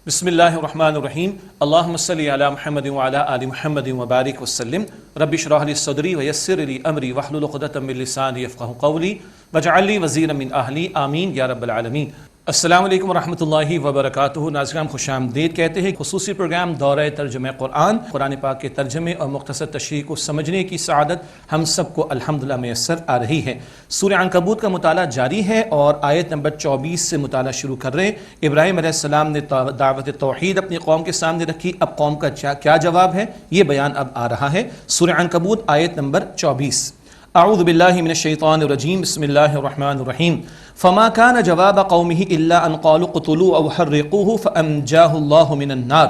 بسم اللہ الرحمن الرحیم اللہم صلی علی محمد وعلی آل محمد وبارک وسلم رب اشرح لی صدری ویسر لی امری واحلل عقدۃ من لسانی یفقہوا قولی واجعل لی وزیرا من اہلی آمین یا رب العالمین۔ السلام علیکم ورحمۃ اللہ وبرکاتہ۔ ناظرین خوش آمدید کہتے ہیں۔ خصوصی پروگرام دورہ ترجمہ قرآن پاک کے ترجمے اور مختصر تشریح کو سمجھنے کی سعادت ہم سب کو الحمدللہ میسر آ رہی ہے۔ سورہ عنکبوت کا مطالعہ جاری ہے اور آیت نمبر 24 سے مطالعہ شروع کر رہے ہیں۔ ابراہیم علیہ السلام نے دعوت توحید اپنی قوم کے سامنے رکھی، اب قوم کا کیا جواب ہے یہ بیان اب آ رہا ہے۔ سورہ عنکبوت آیت نمبر 24۔ اعوذ باللہ من الشیطان الرجیم، بسم اللہ الرحمن الرحیم۔ فما كان جواب قومه الا ان قالوا قتلوه او حرقوه فانجاه الله من النار۔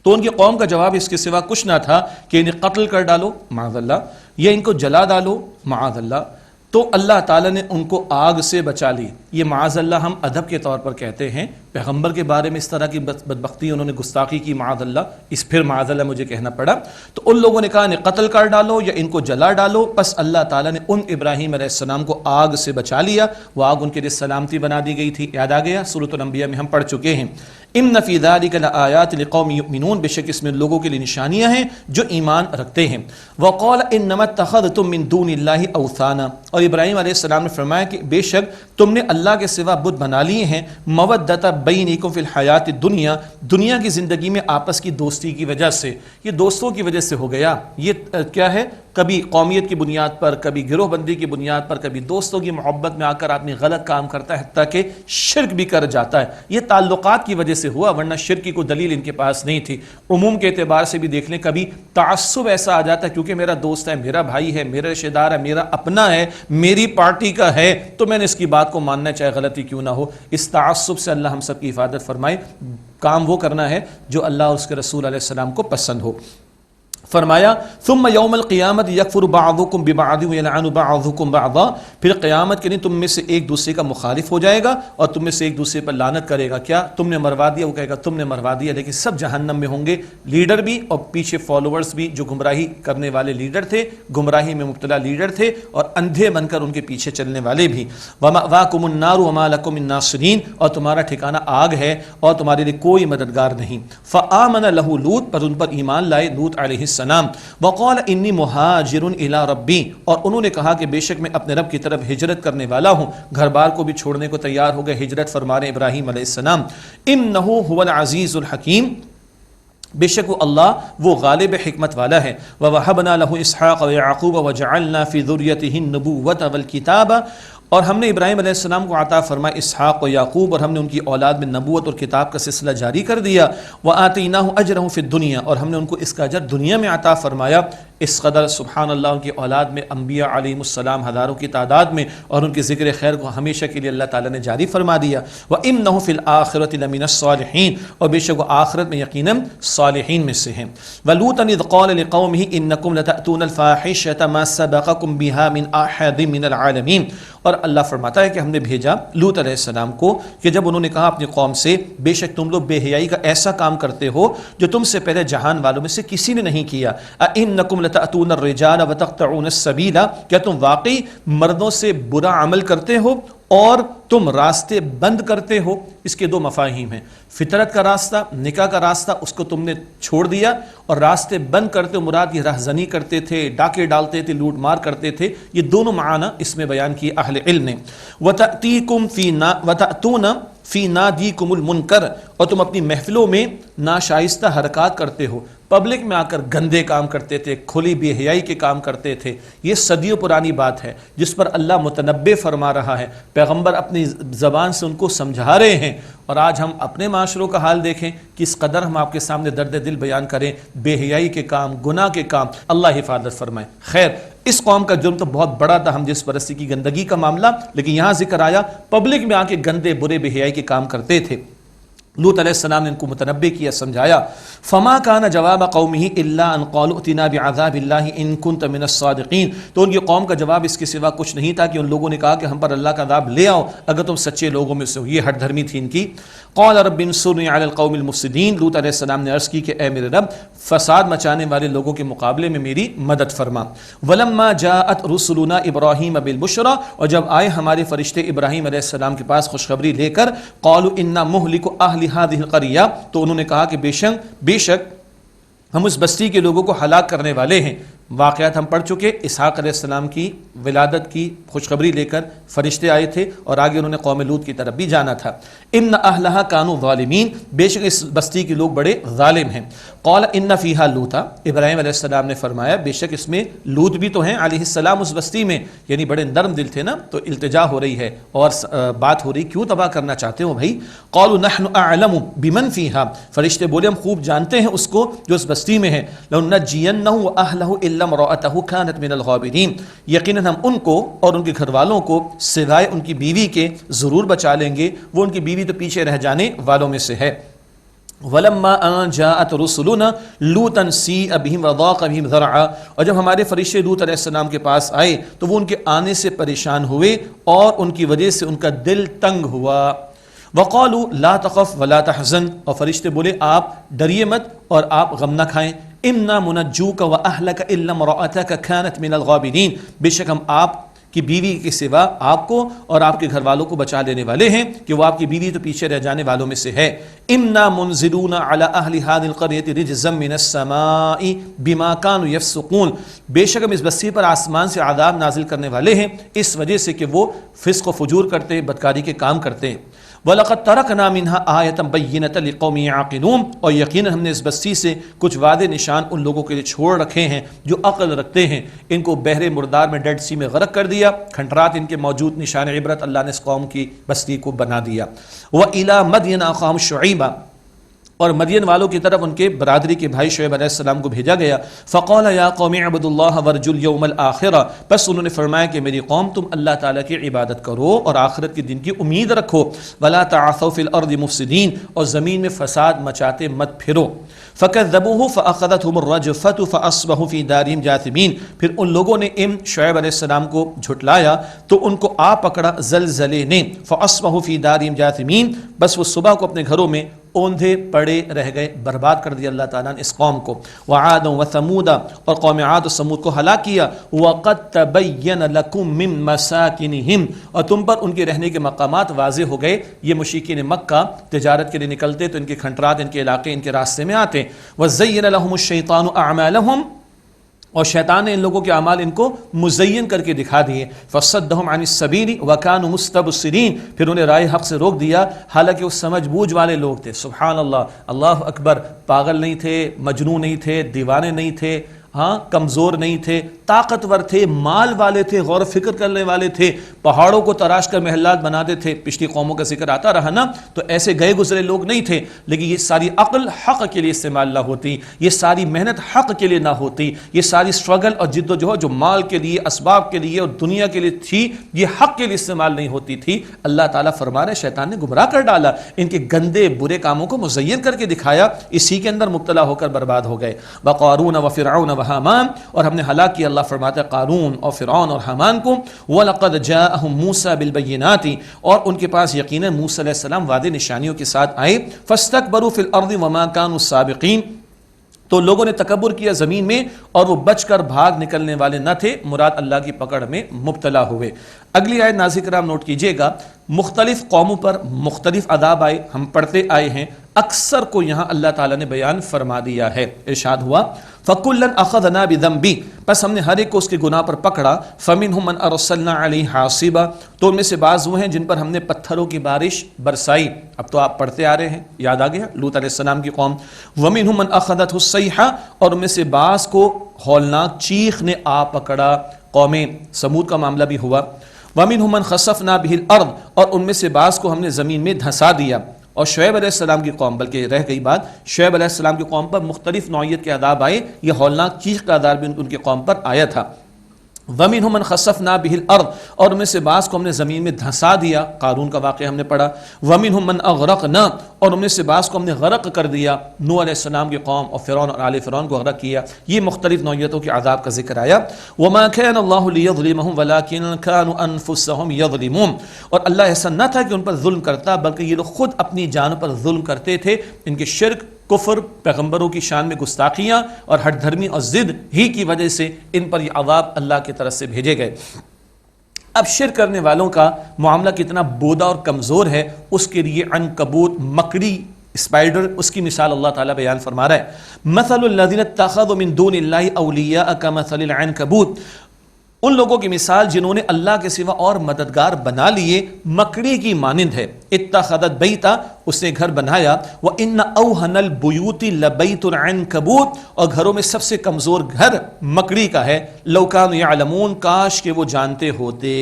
تو ان کی قوم کا جواب اس کے سوا کچھ نہ تھا کہ انہیں قتل کر ڈالو معاذ اللہ، یا ان کو جلا ڈالو معاذ اللہ، تو اللہ تعالیٰ نے ان کو آگ سے بچا لی۔ یہ معاذ اللہ ہم ادب کے طور پر کہتے ہیں، پیغمبر کے بارے میں اس طرح کی بدبختی انہوں نے گستاخی کی معاذ اللہ، پھر معاذ اللہ مجھے کہنا پڑا۔ تو ان لوگوں نے کہا انہیں قتل کر ڈالو یا ان کو جلا ڈالو، پس اللہ تعالیٰ نے ان ابراہیم علیہ السلام کو آگ سے بچا لیا۔ وہ آگ ان کے لیے سلامتی بنا دی گئی تھی، یاد آ گیا، سورۃ الانبیاء میں ہم پڑھ چکے ہیں۔ ان فی ذلک لآیات لقوم یؤمنون، بے شک اس میں لوگوں کے لیے نشانیاں ہیں جو ایمان رکھتے ہیں۔ وقال انما اتخذتم من دون اللہ اوثانا، اور ابراہیم علیہ السلام نے فرمایا کہ بے شک تم نے اللہ کے سوا بت بنا لیے ہیں، مودۃ بینکم فی الحیات الدنیا، دنیا کی زندگی میں آپس کی دوستی کی وجہ سے۔ یہ دوستوں کی وجہ سے ہو گیا، یہ کیا ہے، کبھی قومیت کی بنیاد پر، کبھی گروہ بندی کی بنیاد پر، کبھی دوستوں کی محبت میں آ کر آدمی غلط کام کرتا ہے، حتیٰ کہ شرک بھی کر جاتا ہے۔ یہ تعلقات کی وجہ سے ہوا، ورنہ شرک کی کوئی دلیل ان کے پاس نہیں تھی۔ عموم کے اعتبار سے بھی دیکھ لیں، کبھی تعصب ایسا آ جاتا ہے کیونکہ میرا دوست ہے، میرا بھائی ہے، میرا رشتہ دار ہے، میرا اپنا ہے، میری پارٹی کا ہے، تو میں نے اس کی بات کو ماننا چاہے غلطی کیوں نہ ہو۔ اس تعصب سے اللہ ہم سب کی حفاظت فرمائے۔ کام وہ کرنا ہے جو اللہ اور اس کے رسول علیہ السلام کو پسند ہو۔ فرمایا ثم یوم القیامت یکفر بعضکم ببعض ویلعن بعضکم بعضا، پھر قیامت کے دن تم میں سے ایک دوسرے کا مخالف ہو جائے گا اور تم میں سے ایک دوسرے پر لعنت کرے گا۔ کیا تم نے مروا دیا، وہ کہے گا تم نے مروا دیا، لیکن سب جہنم میں ہوں گے، لیڈر بھی اور پیچھے فالوورز بھی، جو گمراہی کرنے والے لیڈر تھے، گمراہی میں مبتلا لیڈر تھے، اور اندھے بن کر ان کے پیچھے چلنے والے بھی۔ ومأواکم النار وما لکم من ناصرین، اور تمہارا ٹھکانہ آگ ہے اور تمہارے لیے کوئی مددگار نہیں۔ فآمن لہ لوط، پر ان پر ایمان لائے لوط علیہ السلام۔ وقال انی مہاجر الی ربی، اور انہوں نے کہا کہ بے شک میں اپنے رب کی طرف ہجرت کرنے والا ہوں، گھر بار کو بھی چھوڑنے کو تیار ہو گئے، ہجرت فرما رہے ابراہیم علیہ السلام۔ انہ هو العزیز الحکیم، بے شک وہ اللہ وہ غالب حکمت والا ہے۔ ووہبنا لہ اسحاق ویعقوب وجعلنا فی ذریتہ النبوۃ والکتاب، اور ہم نے ابراہیم علیہ السلام کو عطا فرمایا اسحاق و یعقوب، اور ہم نے ان کی اولاد میں نبوت اور کتاب کا سلسلہ جاری کر دیا۔ وآتیناہ اجرہ فی الدنیا، اور ہم نے ان کو اس کا اجر دنیا میں عطا فرمایا۔ اس قدر سبحان اللہ ان کی اولاد میں انبیاء علیہم السلام ہزاروں کی تعداد میں، اور ان کے ذکر خیر کو ہمیشہ کے لیے اللہ تعالیٰ نے جاری فرما دیا۔ وَإِنَّهُ فِي الْآخِرَةِ لَمِنَ الصَّالِحِينَ، اور بے شک وہ آخرت میں یقیناً صالحین میں سے ہیں۔ وَلُوطًا إِذْ قَالَ لِقَوْمِهِ إِنَّكُمْ لَتَأْتُونَ الْفَاحِشَةَ مَا سَبَقَكُمْ بِهَا مِنْ أَحَدٍ مِنَ الْعَالَمِينَ، اور اللہ فرماتا ہے کہ ہم نے بھیجا لوط علیہ السلام کو کہ جب انہوں نے کہا اپنی قوم سے بے شک تم لوگ بے حیائی کا ایسا کام کرتے ہو جو تم سے پہلے جہان والوں میں سے کسی نے نہیں کیا۔ أَإِنَّكُمْ لَتَأْتُونَ الرِّجَالَ وَتَقْطَعُونَ السَّبِيلَ، کیا تم واقعی مردوں سے برا عمل کرتے ہو اور تم راستے بند کرتے ہو؟ اس کے دو مفاہیم ہیں، فطرت کا راستہ، نکاح کا راستہ، اس کو تم نے چھوڑ دیا، اور راستے بند کرتے ہو مراد یہ رہزنی کرتے تھے، ڈاکے ڈالتے تھے، لوٹ مار کرتے تھے۔ یہ دونوں معنی اس میں بیان کیے اہل علم نے۔ وَتَأْتُونَ فی نادیکم المنکر، اور تم اپنی محفلوں میں ناشائستہ حرکات کرتے ہو، پبلک میں آ کر گندے کام کرتے تھے، کھلی بے حیائی کے کام کرتے تھے۔ یہ صدیوں پرانی بات ہے جس پر اللہ متنبع فرما رہا ہے، پیغمبر اپنی زبان سے ان کو سمجھا رہے ہیں۔ اور آج ہم اپنے معاشروں کا حال دیکھیں، کس قدر ہم آپ کے سامنے درد دل بیان کریں، بے حیائی کے کام، گناہ کے کام، اللہ حفاظت فرمائے۔ خیر، اس قوم کا جرم تو بہت بڑا تھا، ہم جس پرستی کی گندگی کا معاملہ، لیکن یہاں ذکر آیا پبلک میں آ کے گندے برے بے حیائی کے کام کرتے تھے۔ لوط علیہ السلام نے ان کو متنبع کیا، سمجھایا۔ فما كان جواب قومه الا ان قالوا ائتنا بعذاب الله ان كنت من الصادقين، تو ان کی قوم کا جواب اس کے سوا کچھ نہیں تھا کہ ان لوگوں نے کہا کہ ہم پر اللہ کا عذاب لے آؤ اگر تم سچے لوگوں میں سے ہو۔ یہ ہٹ دھرمی تھی ان کی۔ قال رب انصرنی علی القوم المفسدین، لوط علیہ السلام نے عرض کی کہ اے میرے رب فساد مچانے والے لوگوں کے مقابلے میں میری مدد فرما۔ ولما جاءت رسلنا ابراہیم بالبشرى، اور جب آئے ہمارے فرشتے ابراہیم علیہ السلام کے پاس خوشخبری لے کر، قالوا انا مہلک اہل هذه القرية، تو انہوں نے کہا کہ بے شک ہم اس بستی کے لوگوں کو ہلاک کرنے والے ہیں۔ واقعات ہم پڑھ چکے، اسحاق علیہ السلام کی ولادت کی خوشخبری لے کر فرشتے آئے تھے اور آگے انہوں نے قوم لوط کی طرف بھی جانا تھا۔ ان اہلھا کانوا ظالمین، بے شک اس بستی کے لوگ بڑے ظالم ہیں۔ قال ان فیہا لوطا، ابراہیم علیہ السلام نے فرمایا بے شک اس میں لوط بھی تو ہیں علیہ السلام اس بستی میں، یعنی بڑے نرم دل تھے نا، تو التجا ہو رہی ہے اور بات ہو رہی کیوں تباہ کرنا چاہتے ہو بھائی؟ قالوا نحن اعلم بمن فیہا، فرشتے بولے ہم خوب جانتے ہیں اس کو جو اس بستی میں ہے۔ لنجینہ واہلہ الا امرأتہ کانت من الغابرین، یقیناً ہم ان کو اور ان کے گھر والوں کو سوائے ان کی بیوی کے ضرور بچا لیں گے، وہ ان کی بیوی تو پیچھے رہ جانے والوں میں سے ہے۔ وَلَمَّا أَن جَاءَتْ رُسُلُنَا لُوطًا سِیءَ بِهِمْ وَضَاقَ بِهِمْ ذَرْعًا، اور جب ہمارے فرشتے لوط علیہ السلام کے پاس آئے تو وہ ان کے آنے سے پریشان ہوئے اور ان کی وجہ سے ان کا دل تنگ ہوا۔ وَقَالُوا لَا تَخَفْ وَلَا تَحْزَنْ، اور فرشتے بولے آپ ڈریے مت اور آپ غم نہ کھائیں۔ اِنَّا مُنَجُّوكَ وَأَهْلَكَ إِلَّا امْرَأَتَكَ كَانَتْ مِنَ الْغَابِرِينَ، بے شک ہم آپ کی بیوی کے سوا آپ کو اور آپ کے گھر والوں کو بچا لینے والے ہیں کہ وہ آپ کی بیوی تو پیچھے رہ جانے والوں میں سے ہے۔ اِنَّا مُنزِلُونَ عَلَىٰ أَهْلِ هَٰذِهِ الْقَرْيَةِ رِجْزًا مِّنَ السَّمَاءِ بِمَا كَانُوا يَفْسُقُونَ، بے شک ہم اس بستی پر آسمان سے عذاب نازل کرنے والے ہیں اس وجہ سے کہ وہ فسق و فجور کرتے، بدکاری کے کام کرتے ہیں۔ وَلَقَدْ تَرَكْنَا مِنْهَا آيَةً بَيِّنَةً لِقَوْمٍ يَعْقِلُونَ، اور یقیناً ہم نے اس بستی سے کچھ واضح نشان ان لوگوں کے لیے چھوڑ رکھے ہیں جو عقل رکھتے ہیں۔ ان کو بحر مردار میں ڈیڈ سی میں غرق کر دیا، کھنڈرات ان کے موجود نشان عبرت اللہ نے اس قوم کی بستی کو بنا دیا۔ وَإِلَىٰ مَدْيَنَ أَخَاهُمْ شُعَيْبًا، اور مدین والوں کی طرف ان کے برادری کے بھائی شعیب علیہ السلام کو بھیجا گیا۔ فقال یا قوم اعبدوا اللہ وارجوا اليوم الآخرہ، بس انہوں نے فرمایا کہ میری قوم تم اللہ تعالیٰ کی عبادت کرو اور آخرت کے دن کی امید رکھو۔ ولا تعثوا فی الارض مفسدین، اور زمین میں فساد مچاتے مت پھرو۔ فکذبوہ فاخذتہم الرجفۃ فاصبحوا فی دارہم جاثمین، پھر ان لوگوں نے شعیب علیہ السلام کو جھٹلایا تو ان کو آ پکڑا زلزلے نے۔ فاصبحوا فی دارہم جاثمین، بس وہ صبح کو اپنے گھروں میں اوندھے پڑے رہ گئے، برباد کر دیا اللہ تعالیٰ نے اس قوم کو۔ وعاد وثمود، اور قوم عاد و ثمود کو ہلاک کیا۔ وقد تبین لکم من مساکنہم، اور تم پر ان کے رہنے کے مقامات واضح ہو گئے۔ یہ مشرکین مکہ تجارت کے لیے نکلتے تو ان کے کھنٹرات، ان کے علاقے، ان کے راستے میں آتے۔ وزین لهم الشیطان اعمالهم، اور شیطان نے ان لوگوں کے اعمال ان کو مزین کر کے دکھا دیے۔ فصدهم عن السبیل وكانوا مستبصرین، پھر انہیں راہ حق سے روک دیا حالانکہ وہ سمجھ بوجھ والے لوگ تھے۔ سبحان اللہ، اللہ اکبر، پاگل نہیں تھے، مجنون نہیں تھے، دیوانے نہیں تھے، ہاں کمزور نہیں تھے، طاقتور تھے، مال والے تھے، غور و فکر کرنے والے تھے، پہاڑوں کو تراش کر محلات بناتے تھے۔ پچھلی قوموں کا ذکر آتا رہا نا، تو ایسے گئے گزرے لوگ نہیں تھے، لیکن یہ ساری عقل حق کے لیے استعمال نہ ہوتی، یہ ساری محنت حق کے لیے نہ ہوتی، یہ ساری سٹرگل اور جد و جہد جو مال کے لیے، اسباب کے لیے اور دنیا کے لیے تھی، یہ حق کے لیے استعمال نہیں ہوتی تھی۔ اللہ تعالیٰ فرما رہے شیطان نے گمراہ کر ڈالا، ان کے گندے برے کاموں کو مزین کر کے دکھایا، اسی کے اندر مبتلا ہو کر برباد ہو گئے۔ وقارون وفرعون وحامان، اور ہم نے ہلاک کیا، اللہ فرماتا ہے، قارون اور فرعون اور حامان کو۔ وَلَقَدْ جَاءَهُم مُوسَىٰ بِالْبَيِّنَاتِ، اور ان کے پاس یقیناً موسیٰ علیہ السلام واضح نشانیوں کے ساتھ آئے۔ فَاسْتَكْبَرُوا فِي الْأَرْضِ وَمَا كَانُوا سَابِقِينَ، تو لوگوں نے تکبر کیا زمین میں اور وہ بچ کر بھاگ نکلنے والے نہ تھے، مراد اللہ کی پکڑ میں مبتلا ہوئے۔ اگلی آیت ناظرین کرام نوٹ کیجئے گا، مختلف قوموں پر مختلف عذاب آئے، ہم پڑھتے آئے ہیں، اکثر کو یہاں اللہ تعالیٰ نے بیان فرما دیا ہے۔ ارشاد ہوا فَكُلًّا أَخَذْنَا بِذَنبِهِ، پس ہم نے ہر ایک کو اس کے گناہ پر پکڑا۔ فَمِنْهُم مَّنْ أَرْسَلْنَا عَلَيْهِ حَاصِبًا، تو ان میں سے بعض وہ ہیں جن پر ہم نے پتھروں کی بارش برسائی۔ اب تو آپ پڑھتے آ رہے ہیں، یاد آ گیا لوط علیہ السلام کی قوم۔ وَمِنْهُم مَّنْ أَخَذَتْهُ الصَّيْحَةُ، اور ان میں سے بعض کو ہولناک چیخ نے آ پکڑا، قوم سمود کا معاملہ بھی ہوا۔ وَمِنْهُم مَّنْ خَسَفْنَا بِهِ الْأَرْضَ، اور ان میں سے بعض کو ہم نے زمین میں دھنسا دیا۔ اور شعیب علیہ السلام کی قوم، بلکہ رہ گئی بات، شعیب علیہ السلام کی قوم پر مختلف نوعیت کے عذاب آئے، یہ ہولناک چیخ کا عذاب بھی ان کی قوم پر آیا تھا۔ وَمِنْهُم مَّنْ خَسَفْنَا بِهِ الْأَرْضَ، اور ان میں سے بعض کو ہم نے زمین میں دھنسا دیا، قارون کا واقعہ ہم نے پڑھا۔ وَمِنْهُم مَّنْ أَغْرَقْنَا، اور ان میں سے بعض کو ہم نے غرق کر دیا، نوح علیہ السلام کی قوم اور فرعون اور آل فرعون کو غرق کیا۔ یہ مختلف نوعیتوں کے عذاب کا ذکر آیا۔ وَمَا كَانَ اللَّهُ لِيَظْلِمَهُمْ وَلَٰكِن كَانُوا أَنفُسَهُمْ يَظْلِمُونَ، اور اللہ ایسا نہ تھا کہ ان پر ظلم کرتا، بلکہ یہ لوگ خود اپنی جانوں پر ظلم کرتے تھے۔ ان کے شرک، کفر، پیغمبروں کی شان میں گستاخیاں اور ہٹ دھرمی اور ضد ہی کی وجہ سے ان پر یہ عذاب اللہ کی طرف سے بھیجے گئے۔ اب شرک کرنے والوں کا معاملہ کتنا بودا اور کمزور ہے، اس کے لیے عنکبوت، مکڑی اسپائڈر، اس کی مثال اللہ تعالیٰ بیان فرما رہا ہے، مثل الذین اتخذوا من دون اللہ اولیاء کمثل العنکبوت، ان لوگوں کی مثال جنہوں نے اللہ کے سوا اور مددگار بنا لیے مکڑی کی مانند ہے، اتخذت بیتا، اس نے گھر بنایا، وَإِنَّ أَوْهَنَ الْبُيُوتِ لَبَيْتُ الْعَنْكَبُوتِ، اور گھروں میں سب سے کمزور گھر مکڑی کا ہے، لَوْ كَانُوا يَعْلَمُونَ، کاش کہ وہ جانتے ہوتے۔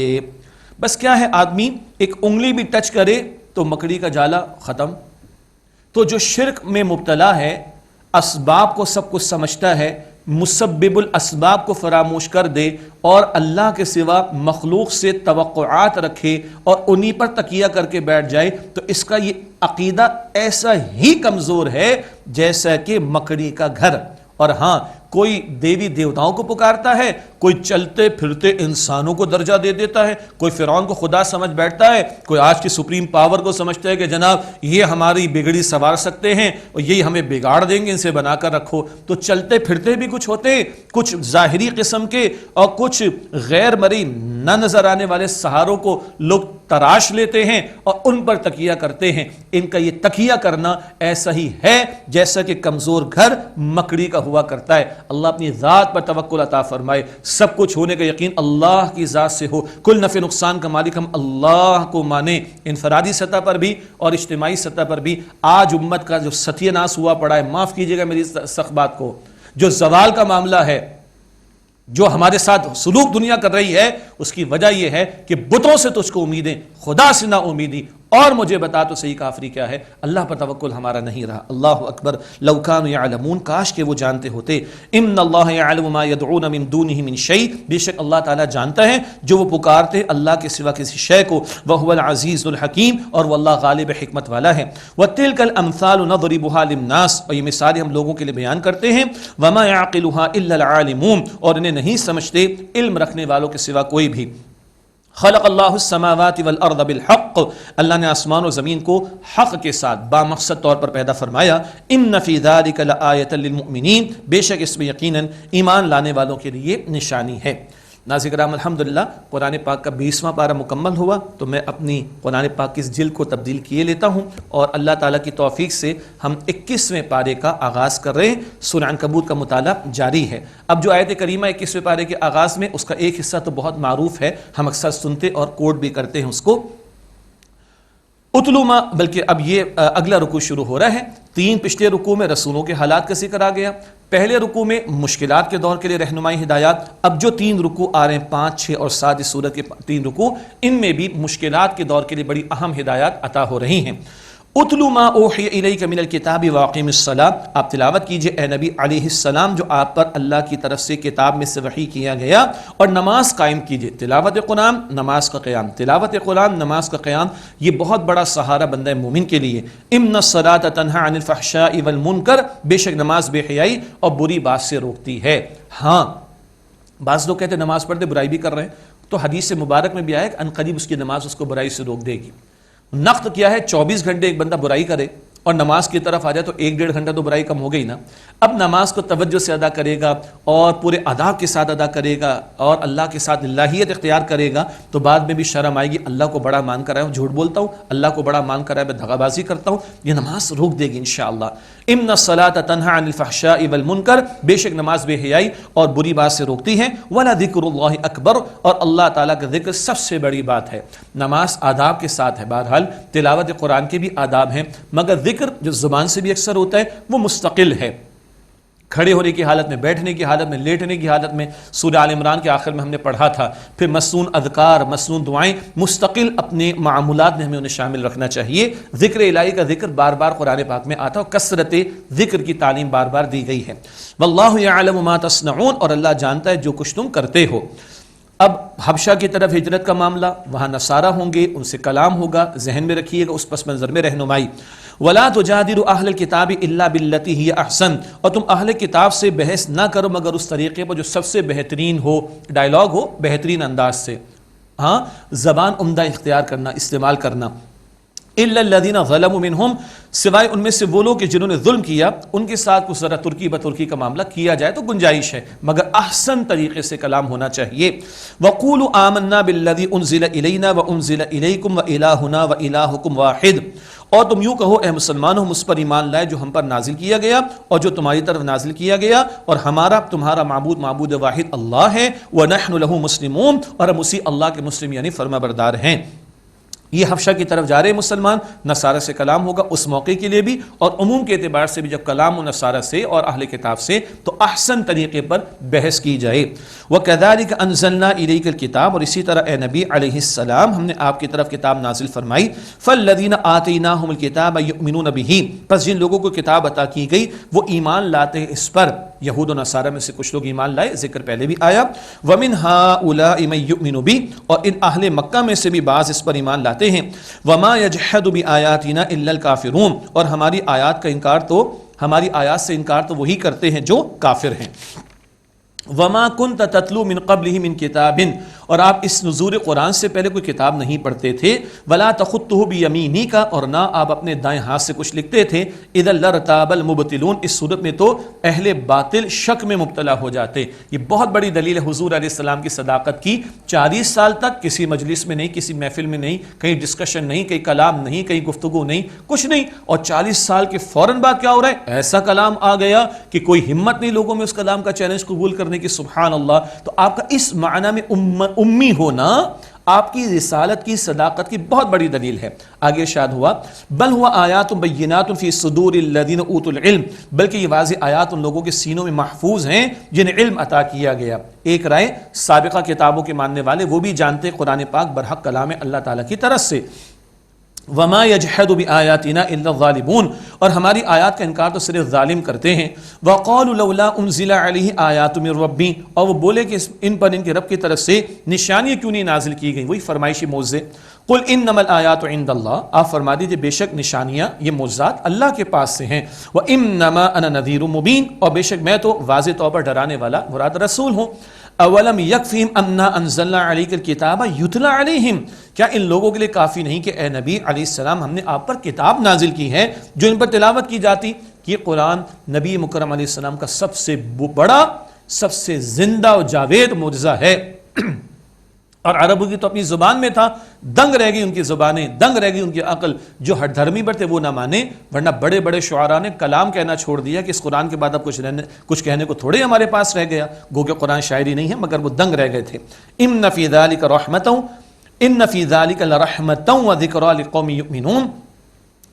بس کیا ہے، آدمی ایک انگلی بھی ٹچ کرے تو مکڑی کا جالا ختم۔ تو جو شرک میں مبتلا ہے، اسباب کو سب کچھ سمجھتا ہے، مسبب الاسباب کو فراموش کر دے اور اللہ کے سوا مخلوق سے توقعات رکھے اور انہی پر تکیہ کر کے بیٹھ جائے، تو اس کا یہ عقیدہ ایسا ہی کمزور ہے جیسا کہ مکڑی کا گھر۔ اور ہاں، کوئی دیوی دیوتاؤں کو پکارتا ہے، کوئی چلتے پھرتے انسانوں کو درجہ دے دیتا ہے، کوئی فرعون کو خدا سمجھ بیٹھتا ہے، کوئی آج کی سپریم پاور کو سمجھتا ہے کہ جناب یہ ہماری بگڑی سنوار سکتے ہیں اور یہی ہمیں بگاڑ دیں گے، ان سے بنا کر رکھو۔ تو چلتے پھرتے بھی کچھ ہوتے ہیں، کچھ ظاہری قسم کے اور کچھ غیر مرئی نہ نظر آنے والے سہاروں کو لوگ تراش لیتے ہیں اور ان پر تکیہ کرتے ہیں۔ ان کا یہ تکیہ کرنا ایسا ہی ہے جیسا کہ کمزور گھر مکڑی کا ہوا کرتا ہے۔ اللہ اپنی ذات پر توکل عطا فرمائے، سب کچھ ہونے کا یقین اللہ کی ذات سے ہو، کل نفع نقصان کا مالک ہم اللہ کو مانیں، انفرادی سطح پر بھی اور اجتماعی سطح پر بھی۔ آج امت کا جو ستیہ ناس ہوا پڑا ہے، معاف کیجیے گا میری سخت بات کو، جو زوال کا معاملہ ہے، جو ہمارے ساتھ سلوک دنیا کر رہی ہے، اس کی وجہ یہ ہے کہ بتوں سے تجھ کو امیدیں، خدا سے نہ امیدی، اور مجھے بتا تو صحیح کافری کیا ہے، اللہ پر توکل ہمارا نہیں رہا۔ اللہ اکبر، لو کانوا یعلمون، کاش کہ وہ جانتے ہوتے۔ ان اللہ یعلم ما یدعون من دونہ من شیء، بے شک اللہ تعالیٰ جانتا ہے جو وہ پکارتے اللہ کے سوا کسی شے کو، وہو العزیز الحکیم، اور وہ اللہ غالب حکمت والا ہے۔ وتلک الامثال نضربها للناس، اور یہ مثالیں ہم لوگوں کے لیے بیان کرتے ہیں، وما يعقلها الا العالمون، اور انہیں نہیں سمجھتے علم رکھنے والوں کے سوا کوئی بھی۔ خلق اللہ السماوات والارض بالحق، اللہ نے آسمان و زمین کو حق کے ساتھ بامقصد طور پر پیدا فرمایا۔ ان فی ذلک لآیۃ للمؤمنین، بے شک اس میں یقیناً ایمان لانے والوں کے لیے نشانی ہے۔ ناظرین کرام، الحمدللہ قرآن پاک کا 20واں پارہ مکمل ہوا، تو میں اپنی قرآن پاک کی اس جلد کو تبدیل کیے لیتا ہوں، اور اللہ تعالیٰ کی توفیق سے ہم 21ویں پارے کا آغاز کر رہے ہیں۔ سورہ عنکبوت کا مطالعہ جاری ہے۔ اب جو آیت کریمہ 21ویں پارے کے آغاز میں، اس کا ایک حصہ تو بہت معروف ہے، ہم اکثر سنتے اور کوٹ بھی کرتے ہیں اس کو، اتلو ما، بلکہ اب یہ اگلا رکوع شروع ہو رہا ہے۔ 3 پچھلے رکوع میں رسولوں کے حالات کا ذکر آ گیا، پہلے رکوع میں مشکلات کے دور کے لیے رہنمائی ہدایات، اب جو 3 رکوع آ رہے ہیں، 5، 6 اور 7 اس سورت کے 3 رکوع، ان میں بھی مشکلات کے دور کے لیے بڑی اہم ہدایات عطا ہو رہی ہیں۔ اتلو ما اوحی الیک من الکتاب واقیم الصلاۃ، آپ تلاوت کیجئے اے نبی علیہ السلام جو آپ پر اللہ کی طرف سے کتاب میں سے وحی کیا گیا، اور نماز قائم کیجئے۔ تلاوت قرآن، نماز کا قیام، تلاوت قرآن، نماز کا قیام، یہ بہت بڑا سہارا بندہ مومن کے لیے۔ ان الصلاۃ تنہی عن الفحشاء والمنکر، بے شک نماز بے حیائی اور بری بات سے روکتی ہے۔ ہاں، بعض لوگ کہتے ہیں نماز پڑھتے برائی بھی کر رہے ہیں، تو حدیث مبارک میں بھی آیا کہ ان قریب اس کی نماز اس کو برائی سے روک دے گی۔ نقد کیا ہے، 24 گھنٹے ایک بندہ برائی کرے اور نماز کی طرف آ جائے تو 1-1.5 گھنٹہ تو برائی کم ہو گئی نا۔ اب نماز کو توجہ سے ادا کرے گا اور پورے آداب کے ساتھ ادا کرے گا اور اللہ کے ساتھ اللہیت اختیار کرے گا، تو بعد میں بھی شرم آئے گی، اللہ کو بڑا مان کر آیا ہوں، جھوٹ بولتا ہوں، اللہ کو بڑا مان کر آیا میں دغا بازی کرتا ہوں، یہ نماز روک دے گی انشاءاللہ۔ ان الصلاۃ تنہی عن الفحشاء والمنکر، بے شک نماز بے حیائی اور بری بات سے روکتی ہے۔ ولذکر اللہ اکبر، اور اللہ تعالیٰ کا ذکر سب سے بڑی بات ہے۔ نماز آداب کے ساتھ ہے، بہرحال تلاوت قرآن کے بھی آداب ہیں، مگر ذکر جو زبان سے بھی اکثر ہوتا ہے وہ مستقل ہے، کھڑے ہونے کی حالت میں، بیٹھنے کی حالت میں، لیٹنے کی حالت میں۔ سورہ آل عمران کے آخر میں ہم نے پڑھا تھا، پھر مسنون اذکار، مسنون دعائیں، مستقل اپنے معاملات میں ہمیں انہیں شامل رکھنا چاہیے۔ ذکر الہی کا ذکر بار بار قرآن پاک میں آتا ہے، کثرت ذکر کی تعلیم بار بار دی گئی ہے۔ واللہ یعلم ما تصنعون، اور اللہ جانتا ہے جو کچھ تم کرتے ہو۔ اب حبشہ کی طرف ہجرت کا معاملہ، وہاں نصارہ ہوں گے، ان سے کلام ہوگا، ذہن میں رکھیے گا، اس پس منظر میں رہنمائی۔ وَلَا تُجَادِلُوا أَهْلَ الْكِتَابِ إِلَّا بِالَّتِي هِيَ أَحْسَنُ، اور تم اہل کتاب سے بحث نہ کرو مگر اس طریقے پر جو سب سے بہترین ہو، ڈائلاگ ہو بہترین انداز سے، ہاں زبان عمدہ اختیار کرنا، استعمال کرنا۔ إِلَّا الَّذِينَ ظَلَمُوا مِنْهُمْ، سوائے ان میں سے وہ لوگ کہ جنہوں نے ظلم کیا، ان کے ساتھ کچھ ذرا ترکی بترکی کا معاملہ کیا جائے تو گنجائش ہے، مگر احسن طریقے سے کلام ہونا چاہیے۔ وَقُولُوا آمَنَّا بِالَّذِي أُنزِلَ إِلَيْنَا وَأُنزِلَ إِلَيْكُمْ وَإِلَٰهُنَا وَإِلَٰهُكُمْ وَاحِدٌ، اور تم یوں کہو اے مسلمانوں ہم اس پر ایمان لائے جو ہم پر نازل کیا گیا اور جو تمہاری طرف نازل کیا گیا، اور ہمارا تمہارا معبود واحد اللہ ہے، وَنَحْنُ لَهُ مُسْلِمُونَ، اور ہم اسی اللہ کے مسلم یعنی فرما بردار ہیں۔ یہ حبشہ کی طرف جا رہے مسلمان، نصارہ سے کلام ہوگا اس موقع کے لیے بھی، اور عموم کے اعتبار سے بھی جب کلام و نصارہ سے اور اہل کتاب سے تو احسن طریقے پر بحث کی جائے۔ وَكَذَلِكَ أَنزَلْنَا إِلَيْكَ الْكِتَابَ، اور اسی طرح اے نبی علیہ السلام ہم نے آپ کی طرف کتاب نازل فرمائی۔ فَالَّذِينَ آتَيْنَاهُمُ الْكِتَابَ يُؤْمِنُونَ بِهِ، پس جن لوگوں کو کتاب عطا کی گئی وہ ایمان لاتے ہیں اس پر۔ یہود و نصارہ میں سے کچھ لوگ ایمان لائے، ذکر پہلے بھی آیا۔ وَمِنْ هَؤُلَاءِ مَن يُؤْمِنُ بِهِ، اور ان اہل مکہ میں سے بھی بعض اس پر ایمان لاتے ہیں۔ وَمَا يَجْحَدُ بِآيَاتِنَا إِلَّا الْكَافِرُونَ، اور ہماری آیات کا انکار تو ہماری آیات سے انکار تو وہی کرتے ہیں جو کافر ہیں۔ وَمَا كُنْتَ تَتْلُو مِنْ قَبْلِهِ مِنْ كِتَابٍ، اور آپ اس نزول قرآن سے پہلے کوئی کتاب نہیں پڑھتے تھے۔ وَلَا تَخُطُّهُ بِيَمِينِكَ، اور نہ آپ اپنے دائیں ہاتھ سے کچھ لکھتے تھے۔ إِذًا لَارْتَابَ الْمُبْطِلُونَ، اس صورت میں تو اہل باطل شک میں مبتلا ہو جاتے۔ یہ بہت بڑی دلیل ہے حضور علیہ السلام کی صداقت کی۔ 40 سال تک کسی مجلس میں نہیں، کسی محفل میں نہیں، کہیں ڈسکشن نہیں، کہیں کلام نہیں، کہیں گفتگو نہیں، کچھ نہیں، اور 40 سال کے فوراً بعد کیا ہو رہا ہے؟ ایسا کلام آ گیا کہ کوئی ہمت نہیں لوگوں میں اس کلام کا چیلنج قبول کرنے کی، سبحان اللہ۔ تو آپ کا اس معنی میں امی ہونا آپ کی رسالت کی صداقت کی بہت بڑی دلیل ہے۔ آگے ارشاد ہوا بل ہوا آیات بینات فی صدور الذین اوتوا العلم، بلکہ یہ واضح آیات ان لوگوں کے سینوں میں محفوظ ہیں جنہیں علم عطا کیا گیا۔ ایک رائے سابقہ کتابوں کے ماننے والے وہ بھی جانتے قرآن پاک برحق کلام اللہ تعالیٰ کی طرف سے۔ وما يجحد بآياتنا الا الظالمون، اور ہماری آیات کا انکار تو صرف ظالم کرتے ہیں۔ وقالوا لولا انزل عليه آیات من ربی، اور وہ بولے کہ ان پر ان کے رب کی طرف سے نشانیاں کیوں نہیں نازل کی گئیں، وہی فرمائشی موعظے۔ قل انما الآیات عند اللہ، آپ فرما دیجئے بے شک نشانیاں یہ معجزات اللہ کے پاس سے ہیں۔ وانما انا نذیر مبین، اور بے شک میں تو واضح طور پر ڈرانے والا مراد رسول ہوں۔ اولم یکفہم انا انزلنا علیک الکتاب یتلی علیہم، کیا ان لوگوں کے لیے کافی نہیں کہ اے نبی علیہ السلام ہم نے آپ پر کتاب نازل کی ہے جو ان پر تلاوت کی جاتی؟ یہ قرآن نبی مکرم علیہ السلام کا سب سے بڑا، سب سے زندہ و جاوید معجزہ ہے۔ اور عربوں کی تو اپنی زبان میں تھا، دنگ رہ گئی ان کی زبانیں، دنگ رہ گئی ان کی عقل۔ جو ہٹ دھرمی پر تھے وہ نہ مانے، ورنہ بڑے بڑے شعراء نے کلام کہنا چھوڑ دیا کہ اس قرآن کے بعد اب کچھ کہنے کو تھوڑے ہمارے پاس رہ گیا، گو کہ قرآن شاعری نہیں ہے، مگر وہ دنگ رہ گئے تھے۔ ان فی ذلک لرحمۃ وذکریٰ لقوم یؤمنون،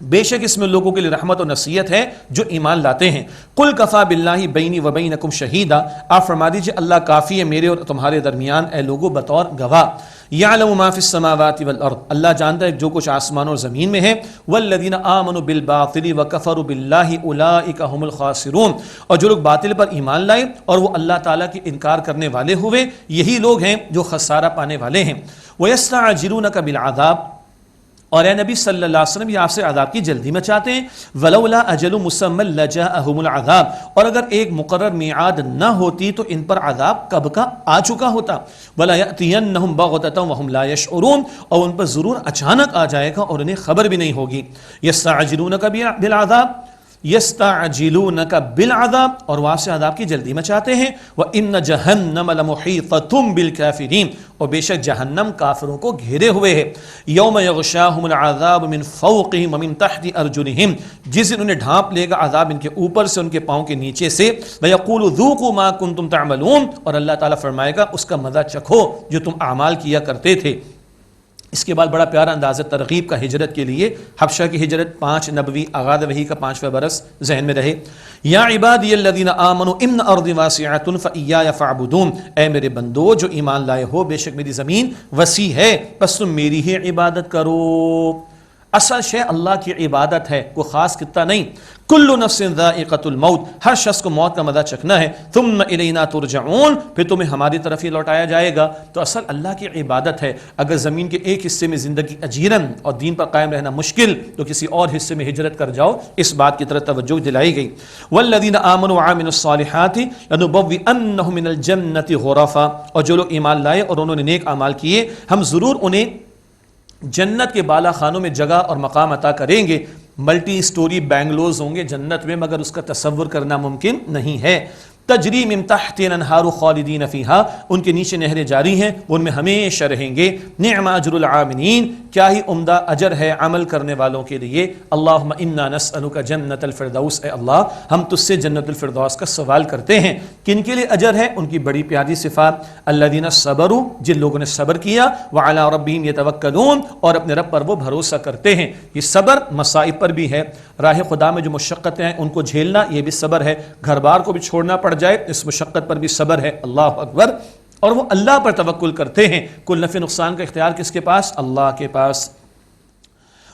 بے شک اس میں لوگوں کے لیے رحمت و نصیحت ہے جو ایمان لاتے ہیں۔ قل کفی باللہ بینی و بینکم شہیدا، آپ فرما دیجئے اللہ کافی ہے میرے اور تمہارے درمیان اے لوگوں بطور گواہ۔ یعلم ما فی السماوات والارض، اللہ جانتا ہے جو کچھ آسمان اور زمین میں ہے۔ والذین آمنوا بالباطل وکفروا باللہ اولئک هم الخاسرون، اور جو لوگ باطل پر ایمان لائے اور وہ اللہ تعالیٰ کی انکار کرنے والے ہوئے، یہی لوگ ہیں جو خسارہ پانے والے ہیں۔ ویستعجلونک بالعذاب، اور اے نبی صلی اللہ علیہ وسلم یہ آپ سے عذاب کی جلدی میں چاہتے ہیں۔ ولولا اجل مسمى لجاءهم العذاب، اور اگر ایک مقرر میعاد نہ ہوتی تو ان پر عذاب کب کا آ چکا ہوتا۔ ولا يأتينهم بغتة وهم لا يشعرون، اور ان پر ضرور اچانک آ جائے گا اور انہیں خبر بھی نہیں ہوگی۔ يستعجلونك بالعذاب، یستعجلونک بالعذاب، اور وہاں سے عذاب کی جلدی میں چاہتے ہیں۔ وَإِنَّ جَهَنَّمَ لَمُحِيطَةٌ بِالْكَافِرِينَ، اور بے شک جہنم کافروں کو گھیرے ہوئے ہے۔ یوم یغشاہم العذاب من فوقہم ومن تحت ارجلہم، جس دن انہیں ڈھانپ لے گا عذاب ان کے اوپر سے ان کے پاؤں کے نیچے سے۔ وَيَقُولُ ذُوقُوا مَا كُنتُمْ تَعْمَلُونَ، اور اللہ تعالیٰ فرمائے گا اس کا مزہ چکھو جو تم اعمال کیا کرتے تھے۔ اس کے بعد بڑا پیارا انداز ترغیب کا ہجرت کے لیے، حبشہ کی ہجرت 5 نبوی آغاز وحی کا 5واں برس ذہن میں رہے۔ یا عبادی الذین آمنوا ان ارضی واسعۃ فایای فاعبدون، اے میرے بندو جو ایمان لائے ہو بے شک میری زمین وسیع ہے پس تم میری ہی عبادت کرو۔ اصل شے اللہ کی عبادت ہے، کوئی خاص خطہ نہیں۔ کل نفس ذائقۃ الموت، ہر شخص کو موت کا مزہ چکھنا ہے۔ ثم الینا ترجعون، پھر تمہیں ہماری طرف ہی لوٹایا جائے گا۔ تو اصل اللہ کی عبادت ہے۔ اگر زمین کے ایک حصے میں زندگی اجیرن اور دین پر قائم رہنا مشکل تو کسی اور حصے میں ہجرت کر جاؤ، اس بات کی طرف توجہ دلائی گئی۔ والذین آمنوا وعملوا الصالحات لنبوئنہم من الجنۃ غرفا، اور جو لوگ ایمان لائے اور انہوں نے نیک اعمال کیے ہم ضرور انہیں جنت کے بالا خانوں میں جگہ اور مقام عطا کریں گے۔ ملٹی سٹوری بینگلوز ہوں گے جنت میں، مگر اس کا تصور کرنا ممکن نہیں ہے۔ تجری من تحتنا الانہار خالدین فیہا، ان کے نیچے نہریں جاری ہیں، وہ ان میں ہمیشہ رہیں گے. نعم اجر العاملین، کیا ہی عمدہ اجر ہے عمل کرنے والوں کے لیے. اللہم انا نسألک جنت الفردوس، اے اللہ ہم تجھ سے جنت الفردوس کا سوال کرتے ہیں. کن کے لیے اجر ہے؟ ان کی بڑی پیاری صفات، الذین صبروا، جن لوگوں نے صبر کیا، وعلی ربہم یتوکلون، اور اپنے رب پر وہ بھروسہ کرتے ہیں. یہ صبر مصائب پر بھی ہے، راہ خدا میں جو مشقتیں ہیں ان کو جھیلنا، یہ بھی صبر ہے. گھر بار کو بھی چھوڑنا پڑ جائے، اس مشقت پر بھی صبر ہے. اللہ اکبر. اور وہ اللہ پر توکل کرتے ہیں. کل نفع نقصان کا اختیار کس کے پاس؟ اللہ کے پاس.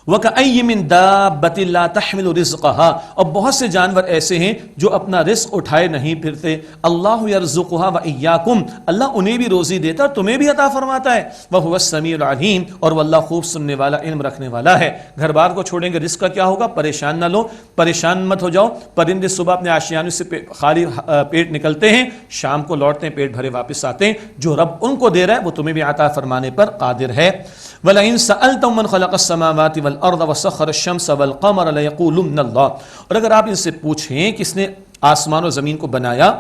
وَكَأَيٍّ مِّن دَابَّةٍ لَّا تَحْمِلُ رِزْقَهَا، اور بہت سے جانور ایسے ہیں جو اپنا رزق اٹھائے نہیں پھرتے. اللہ يرزقها وَإِيَّاكُمْ، اللہ انہیں بھی روزی دیتا اور تمہیں بھی عطا فرماتا ہے. وَهُوَ السَّمِيعُ الْعَلِيمُ، اور وہ اللہ خوب سننے والا، علم رکھنے والا ہے. گھر بار کو چھوڑیں گے رزق کا کیا ہوگا؟ پریشان نہ لو، پریشان مت ہو جاؤ. پرندے صبح اپنے آشیانے سے خالی پیٹ نکلتے ہیں، شام کو لوٹتے ہیں پیٹ بھرے واپس آتے ہیں. جو رب ان کو دے رہا ہے وہ تمہیں بھی عطا فرمانے پر قادر ہے. وَلَئِن سَأَلْتَهُم مَّن خَلَقَ السَّمَاوَاتِ وَالْأَرْضَ وَسَخَّرَ الشَّمْسَ وَالْقَمَرَ لَيَقُولُنَّ اللَّهُ، اور اگر آپ ان سے پوچھیں کس نے آسمان و زمین کو بنایا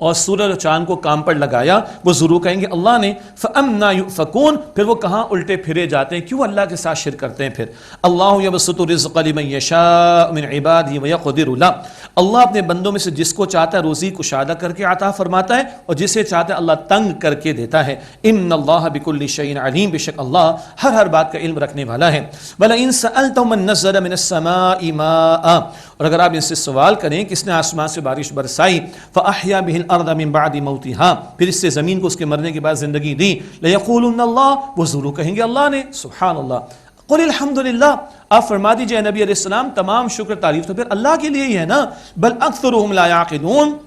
اور سورج اور چاند کو کام پر لگایا، وہ ضرور کہیں گے اللہ نے. فَأَنَّىٰ يُؤْفَكُونَ، پھر وہ کہاں الٹے پھرے جاتے ہیں، کیوں اللہ کے ساتھ شرک کرتے ہیں. پھر اللہ يَبْسُطُ الرِّزْقَ لِمَن يَشَاءُ مِنْ عِبَادِهِ وَيَقْدِرُ لَهُ، اللہ اپنے بندوں میں سے جس کو چاہتا ہے روزی کشادہ کر کے عطا فرماتا ہے، اور جسے چاہتا ہے اللہ تنگ کر کے دیتا ہے. ان اللہ بكل شيء علیم، بے شک اللہ ہر بات کا علم رکھنے والا ہے. وَلَئِن سَأَلْتَهُم مَّن نَّزَّلَ مِنَ السَّمَاءِ مَاءً، اور اگر آپ ان سے سوال کریں کس نے آسمان سے بارش برسائی، فَأَحْيَا بِهِ الْأَرْضَ مِن بَعْدِ مَوْتِهَا، پھر اس سے زمین کو اس کے مرنے کے بعد زندگی دی. لَيَقُولُنَّ اللَّهُ، وہ ضرور کہیں گے اللہ نے. سبحان اللہ. قُلِ الْحَمْدُ لِلَّهِ، آپ فرما دیجئے نبی علیہ السلام تمام شکر تعریف تو پھر اللہ کے لیے ہی ہے نا. بل اکثرهم لا يعقلون،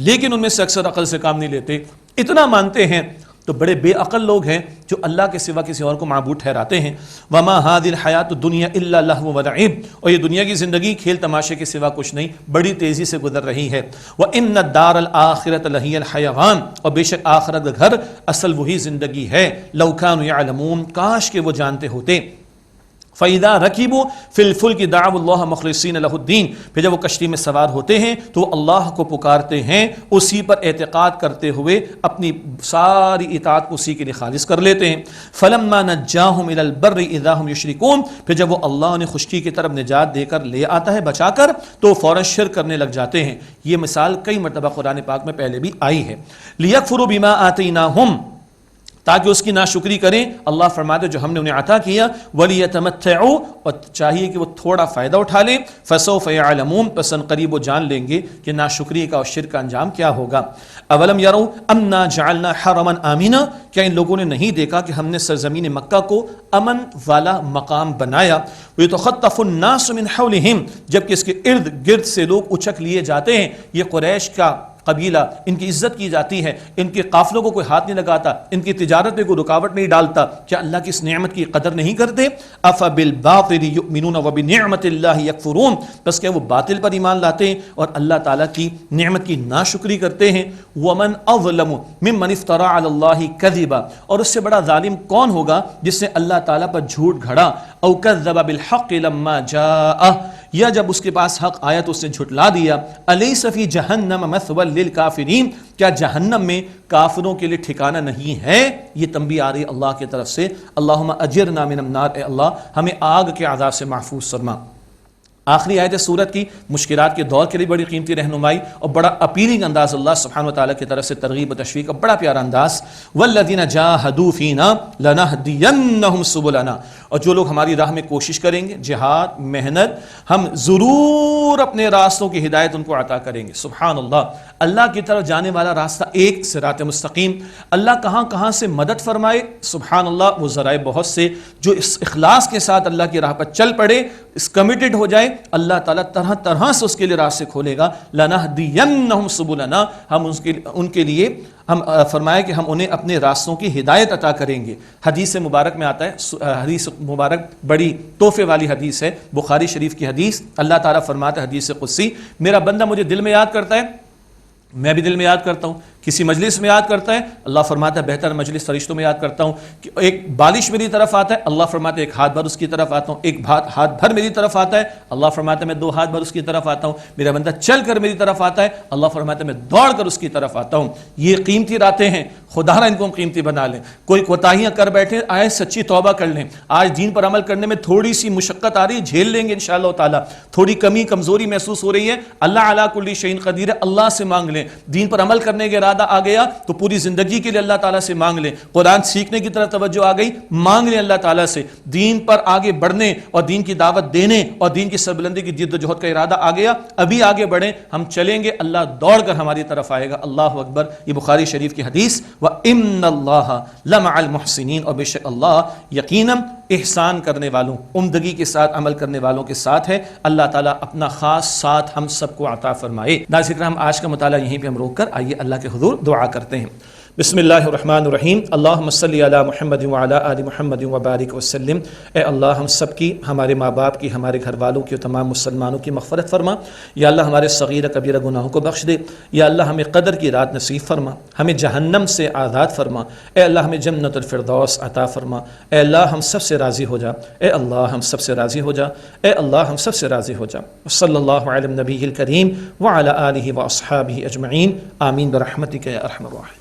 لیکن ان میں سے اکثر عقل سے کام نہیں لیتے. اتنا مانتے ہیں تو بڑے بے عقل لوگ ہیں جو اللہ کے سوا کسی اور کو معبود ٹھہراتے ہیں. وما هذه الحیات الدنیا الا لهو ولعب، اور یہ دنیا کی زندگی کھیل تماشے کے سوا کچھ نہیں، بڑی تیزی سے گزر رہی ہے. وان الدار الاخرۃ لہی الحیوان، اور بے شک آخرت کا گھر اصل وہی زندگی ہے. لو كانوا يعلمون، کاش کہ وہ جانتے ہوتے. فَإِذَا رَكِبُوا فِي الْفُلْكِ دَعَوُا اللَّهَ مُخْلِصِينَ لَهُ الدِّينَ، پھر جب وہ کشتی میں سوار ہوتے ہیں تو اللہ کو پکارتے ہیں، اسی پر اعتقاد کرتے ہوئے اپنی ساری اطاعت کو اسی کے لیے خالص کر لیتے ہیں. فَلَمَّا نَجَّاهُمْ إِلَى الْبَرِّ إِذَا هُمْ يُشْرِكُونَ، پھر جب وہ اللہ انہیں خشکی کی طرف نجات دے کر لے آتا ہے بچا کر، تو فوراً شرک کرنے لگ جاتے ہیں. یہ مثال کئی مرتبہ قرآن پاک میں پہلے بھی آئی ہے. لِيَكْفُرُوا بِمَا آتَيْنَاهُمْ، تاکہ اس کی ناشکری کریں. اللہ فرماتے جو ہم نے انہیں عطا کیا. وَلِيَتَمَتَّعُوا، اور چاہیے کہ وہ تھوڑا فائدہ اٹھا لیں. فَسَوْفَ يَعْلَمُونَ، پس ان قریب وہ جان لیں گے کہ ناشکری کا اور شرک کا انجام کیا ہوگا. اولم یروا انا جعلنا حرما آمنا، کیا ان لوگوں نے نہیں دیکھا کہ ہم نے سرزمین مکہ کو امن والا مقام بنایا. وَيَتَخَطَّفُ النَّاسُ مِنْ حَوْلِهِمْ، جبکہ اس کے ارد گرد سے لوگ اچک لیے جاتے ہیں. یہ قریش کا قبیلہ، ان کی عزت کی جاتی ہے، ان کے قافلوں کو کوئی ہاتھ نہیں لگاتا، ان کی تجارت میں کوئی رکاوٹ نہیں ڈالتا. کیا اللہ کی اس نعمت کی قدر نہیں کرتے؟ أَفَبِالْبَاطِلِ يُؤْمِنُونَ وَبِنِعْمَةِ اللَّهِ يَكْفُرُونَ، بس کیا وہ باطل پر ایمان لاتے ہیں اور اللہ تعالیٰ کی نعمت کی ناشکری کرتے ہیں. وَمَنْ أَظْلَمُ مِمَّنِ افْتَرَىٰ عَلَى اللَّهِ كَذِبًا، اور اس سے بڑا ظالم کون ہوگا جس نے اللہ تعالیٰ پر جھوٹ گھڑا. أَوْ كَذَّبَ بِالْحَقِّ لَمَّا جَاءَهُ، یا جب اس کے پاس حق آیا تو اس نے جھٹلا دیا. أَلَيْسَ فِي جَهَنَّمَ مَثْوًى لِلْكَافِرِينَ، کیا جہنم میں کافروں کے لیے ٹھکانہ نہیں ہے؟ یہ تنبیہ آ رہی ہے اللہ کی طرف سے. اللہم اجرنا من النار، اے اللہ ہمیں آگ کے عذاب سے محفوظ فرما. آخری آیت سورت کی مشکلات کے دور کے لیے بڑی قیمتی رہنمائی اور بڑا اپیلنگ انداز اللہ سبحانہ و تعالیٰ کی طرف سے ترغیب و تشویق کا بڑا پیارا انداز. والذین جاہدوا فینا لنہدینہم سبلنا، اور جو لوگ ہماری راہ میں کوشش کریں گے، جہاد، محنت، ہم ضرور اپنے راستوں کی ہدایت ان کو عطا کریں گے. سبحان اللہ. اللہ کی طرف جانے والا راستہ ایک صراط مستقیم. اللہ کہاں کہاں سے مدد فرمائے، سبحان اللہ، وہ ذرائع بہت سے. جو اس اخلاص کے ساتھ اللہ کی راہ پر چل پڑے، اس کمیٹڈ ہو جائے، اللہ تعالیٰ طرح طرح سے اس کے لیے راستے کھولے گا. لَنَهْدِيَنَّهُمْ سُبُلَنَا، ہم ان کے لیے ہم فرمائے کہ ہم انہیں اپنے راستوں کی ہدایت عطا کریں گے. حدیث مبارک میں آتا ہے، حدیث مبارک بڑی تحفے والی حدیث ہے، بخاری شریف کی حدیث. اللہ تعالیٰ فرماتا ہے حدیث قدسی، میرا بندہ مجھے دل میں یاد کرتا ہے میں بھی دل میں یاد کرتا ہوں، کسی مجلس میں یاد کرتا ہے، اللہ فرماتا ہے بہتر مجلس فرشتوں میں یاد کرتا ہوں کہ ایک بالش میری طرف آتا ہے، اللہ فرماتا ہے ایک ہاتھ بھر اس کی طرف آتا ہوں، ایک ہاتھ بھر میری طرف آتا ہے، اللہ فرماتا ہے میں 2 ہاتھ بھر اس کی طرف آتا ہوں، میرا بندہ چل کر میری طرف آتا ہے، اللہ فرماتا ہے میں دوڑ کر اس کی طرف آتا ہوں۔ یہ قیمتی راتیں ہیں، خدا نہ ان کو ہم قیمتی بنا لیں۔ کوئی کوتاہیاں کر بیٹھے آئے سچی توبہ کر لیں، آج دین پر عمل کرنے میں تھوڑی سی مشقت آ رہی ہے، جھیل لیں گے انشاءاللہ تعالیٰ، تھوڑی کمی کمزوری محسوس ہو رہی ہے، اللہ علی کل شیء قدیر ہے، اللہ سے مانگ لیں۔ دین پر عمل کرنے کا ارادہ آ گیا تو پوری زندگی کے لیے اللہ تعالیٰ سے مانگ لیں، قرآن سیکھنے کی طرف توجہ آ گئی، مانگ لیں اللہ تعالیٰ سے، دین پر آگے بڑھنے اور دین کی دعوت دینے اور دین کی سربلندی کی جد و جہد کا ارادہ آ گیا، ابھی آگے بڑھیں، ہم چلیں گے، اللہ دوڑ کر ہماری طرف آئے گا۔ اللہ اکبر، یہ بخاری شریف کی حدیث، وَإِنَّ اللَّهَ لَمَعَ الْمُحْسِنِينَ، اور بے شک اللہ یقیناً احسان کرنے والوں، عمدگی کے ساتھ عمل کرنے والوں کے ساتھ ہے۔ اللہ تعالیٰ اپنا خاص ساتھ ہم سب کو عطا فرمائے۔ ناظرین کرام، آج کا مطالعہ یہیں پہ ہم روک کر آئیے اللہ کے حضور دعا کرتے ہیں۔ بسم اللہ الرحمن الرحیم، اللہم صلی علی محمد وعلی آل محمد وبارک وسلم۔ اے اللہ ہم سب کی، ہمارے ماں باپ کی، ہمارے گھر والوں کی اور تمام مسلمانوں کی مغفرت فرما۔ یا اللہ ہمارے صغیر کبیرہ گناہوں کو بخش دے۔ یا اللہ ہمیں قدر کی رات نصیب فرما، ہمیں جہنم سے آزاد فرما۔ اے اللہ ہمیں جنت الفردوس عطا فرما۔ اے اللہ ہم سب سے راضی ہو جا، اے اللہ ہم سب سے راضی ہو جا، اے اللہ ہم سب سے راضی ہو جا۔ صلی اللہ علی النبی الکریم وعلی آلہ واصحابہ اجمعین، آمین برحمتک یا ارحم الراحمین۔